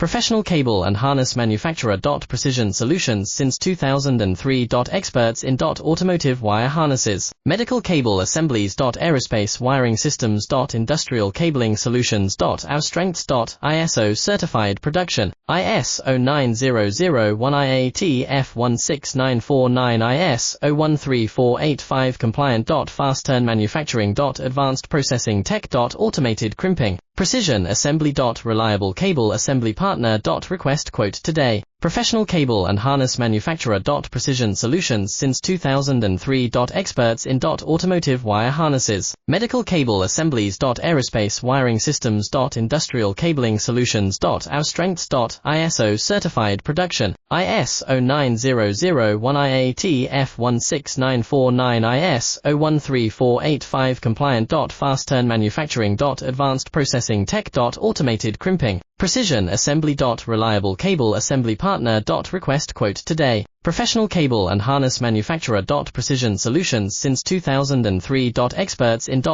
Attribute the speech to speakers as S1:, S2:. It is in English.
S1: Professional cable and harness manufacturer. Precision solutions since 2003. Experts in automotive wire harnesses, medical cable assemblies. Aerospace wiring systems. Industrial cabling solutions. Our strengths. ISO certified production, IS 09001 IAT F16949 IS 013485 compliant. Fast turn manufacturing. Advanced processing tech. Automated crimping, precision assembly. Reliable cable assembly partner. Request quote today. Professional cable and harness manufacturer. Precision solutions since 2003. Experts in automotive wire harnesses, medical cable assemblies. Aerospace wiring systems. Industrial cabling solutions. Our strengths. ISO certified production, IS 09001 IAT F16949 IS 013485 compliant. Fast turn manufacturing. Advanced processing tech. Automated crimping, precision assembly. Reliable cable assembly partner. Request quote today. Professional cable and harness manufacturer. Precision solutions since 2003. Experts in